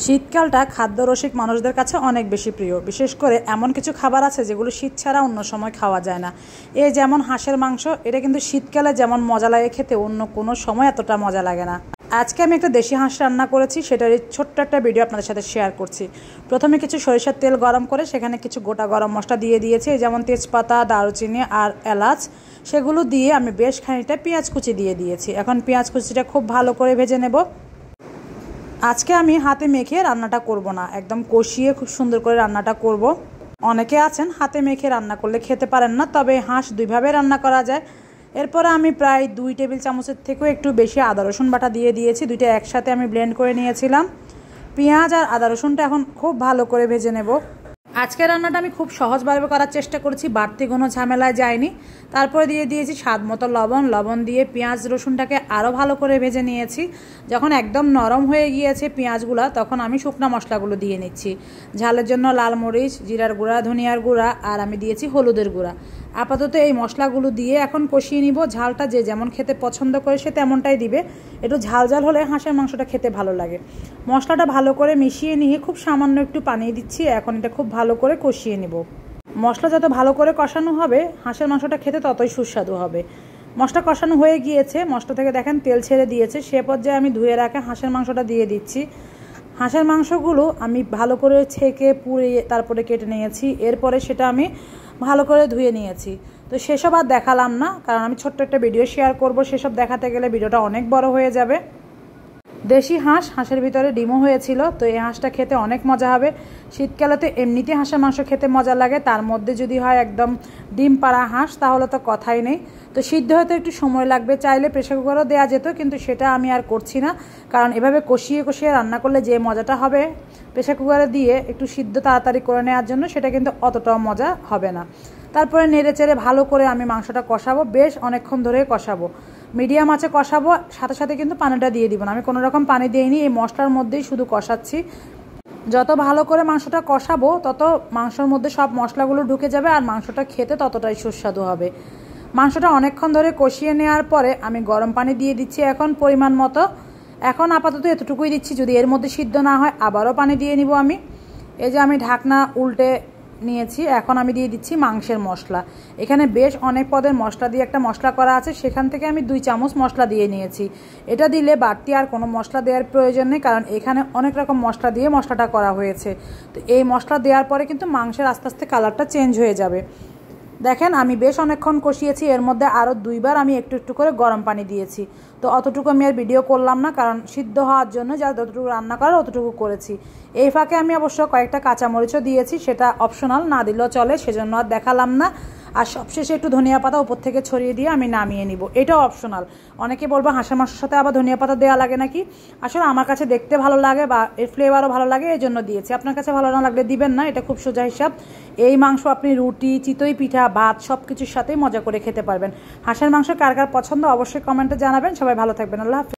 শীতকালটা খাদ্যরসিক মানুষদের কাছে অনেক বেশি প্রিয়। বিশেষ করে এমন কিছু খাবার আছে যেগুলো শীত ছাড়া অন্য সময় খাওয়া যায় না। এই যেমন হাঁসের মাংস, এটা কিন্তু শীতকালে যেমন মজা লাগে খেতে, অন্য কোনো সময় এতটা মজা লাগে না। আজকে আমি একটা দেশি হাঁস রান্না করেছি, সেটার ছোট্ট একটা ভিডিও আপনাদের সাথে শেয়ার করছি। প্রথমে কিছু সরিষার তেল গরম করে সেখানে কিছু গোটা গরম মশলা দিয়ে দিয়েছি, যেমন তেজপাতা, দারুচিনি আর এলাচ। সেগুলো দিয়ে আমি বেশ খানিকটা পেঁয়াজ কুচি দিয়ে দিয়েছি। এখন পেঁয়াজ কুচিটা খুব ভালো করে ভেজে নেব। আজকে আমি হাতে মেখে রান্নাটা করব না, একদম কষিয়ে খুব সুন্দর করে রান্নাটা করব। অনেকে আছেন হাতে মেখে রান্না করলে খেতে পারেন না, তবে হাঁস দুইভাবে রান্না করা যায়। এরপরে আমি প্রায় 2 টেবিল চামচের থেকেও একটু বেশি আদা রসুন বাটা দিয়ে দিয়েছি। দুইটা একসাথে আমি ব্লেন্ড করে নিয়েছিলাম। পেঁয়াজ আর আদা রসুনটা এখন খুব ভালো করে ভেজে নেব। আজকের রান্নাটা আমি খুব সহজভাবে করার চেষ্টা করেছি, বাড়তি কোনো ঝামেলায় যায়নি। তারপরে দিয়ে দিয়েছি স্বাদ মতো লবণ দিয়ে পেঁয়াজ রসুনটাকে আরও ভালো করে ভেজে নিয়েছি। যখন একদম নরম হয়ে গিয়েছে পেঁয়াজগুলো, তখন আমি শুকনো মশলাগুলো দিয়ে নিচ্ছি। ঝালের জন্য লাল মরিচ, জিরার গুঁড়া, ধনিয়ার গুঁড়া আর আমি দিয়েছি হলুদের গুঁড়া। আপাতত এই মশলাগুলো দিয়ে এখন কষিয়ে নিব। ঝালটা যে যেমন খেতে পছন্দ করে সে তেমনটাই দিবে। একটু ঝাল ঝাল হলে হাঁসের মাংসটা খেতে ভালো লাগে। মশলাটা ভালো করে মিশিয়ে নিয়ে খুব সামান্য একটু পানি দিচ্ছি। এখন এটা খুব ভালো করে কষিয়ে নিব। মশলা যত ভালো করে কষানো হবে হাঁসের মাংসটা খেতে ততই সুস্বাদু হবে। মশলা কষানো হয়ে গিয়েছে, মশলা থেকে দেখেন তেল ছেড়ে দিয়েছে। সে পর্যায়ে আমি ধুয়ে রাখা হাঁসের মাংসটা দিয়ে দিচ্ছি। হাঁসের মাংসগুলো আমি ভালো করে ছেঁকে পুড়িয়ে তারপরে কেটে নিয়েছি। এরপরে সেটা আমি ভালো করে ধুয়ে নিয়েছি। তো সেসব আর দেখালাম না, কারণ আমি ছোট্ট একটা ভিডিও শেয়ার করব। সেসব দেখাতে গেলে ভিডিওটা অনেক বড় হয়ে যাবে। দেশি হাঁস, হাঁসের ভিতরে ডিমও হয়েছিল। তো এই হাঁসটা খেতে অনেক মজা হবে। শীতকালে তো এমনিতে হাঁসের মাংস খেতে মজা লাগে, তার মধ্যে যদি হয় একদম ডিম পাড়া হাঁস, তাহলে তো কথাই নেই। তো সিদ্ধ হতে একটু সময় লাগবে, চাইলে প্রেসার কুকারও দেওয়া যেত, কিন্তু সেটা আমি আর করছি না। কারণ এভাবে কষিয়ে কষিয়ে রান্না করলে যে মজাটা হবে প্রেসার কুকারে দিয়ে একটু সিদ্ধ তাড়াতাড়ি করে নেওয়ার জন্য, সেটা কিন্তু অতটাও মজা হবে না। তারপরে নেড়ে চেড়ে ভালো করে আমি মাংসটা কষাবো, বেশ অনেকক্ষণ ধরে কষাবো। মিডিয়াম আঁচে কষাবো, সাথে সাথে কিন্তু পানিটা দিয়ে দিব না। আমি কোনো রকম পানি দিইনি, এই মশলার মধ্যেই শুধু কষাচ্ছি। যত ভালো করে মাংসটা কষাবো তত মাংসের মধ্যে সব মশলাগুলো ঢুকে যাবে আর মাংসটা খেতে ততটাই সুস্বাদু হবে। মাংসটা অনেকক্ষণ ধরে কষিয়ে নেওয়ার পরে আমি গরম পানি দিয়ে দিচ্ছি এখন পরিমাণ মতো। এখন আপাতত এতটুকুই দিচ্ছি, যদি এর মধ্যে সিদ্ধ না হয় আবারও পানি দিয়ে নিব আমি। এই যে আমি ঢাকনা উল্টে নিয়েছি, এখন আমি দিয়ে দিচ্ছি মাংসের মশলা। এখানে বেশ অনেক পদের মশলা দিয়ে একটা মশলা করা আছে, সেখান থেকে আমি 2 চামচ মশলা দিয়ে নিয়েছি। এটা দিলে বাড়তি আর কোনো মশলা দেওয়ার প্রয়োজন নেই, কারণ এখানে অনেক রকম মশলা দিয়ে মশলাটা করা হয়েছে। তো এই মশলা দেওয়ার পরে কিন্তু মাংসের আস্তে আস্তে কালারটা চেঞ্জ হয়ে যাবে। দেখেন আমি বেশ অনেকক্ষণ কষিয়েছি, এর মধ্যে আরও 2 বার আমি একটু একটু করে গরম পানি দিয়েছি। তো অতটুকু আমি আর ভিডিও করলাম না, কারণ সিদ্ধ হওয়ার জন্য যা যতটুকু রান্না করার অতটুকু করেছি। এই ফাঁকে আমি অবশ্য কয়েকটা কাঁচামরিচও দিয়েছি, সেটা অপশনাল, না দিলেও চলে, সেজন্য আর দেখালাম না। আর সবশেষে একটু ধনিয়া পাতা উপর থেকে ছড়িয়ে দিয়ে আমি নামিয়ে নিব, এটাও অপশনাল। অনেকে বলবো হাঁসের মাংসের সাথে আবার ধনিয়া পাতা দেওয়া লাগে নাকি। আসলে আমার কাছে দেখতে ভালো লাগে বা এর ফ্লেভারও ভালো লাগে, এই জন্য দিয়েছি। আপনার কাছে ভালো না লাগলে দিবেন না, এটা খুব সোজা হিসাব। এই মাংস আপনি রুটি, চিতই পিঠা, ভাত সব কিছুর সাথেই মজা করে খেতে পারবেন। হাঁসের মাংস কার কার পছন্দ অবশ্যই কমেন্টে জানাবেন। সবাই ভালো থাকবেন। আল্লাহ হাফেজ।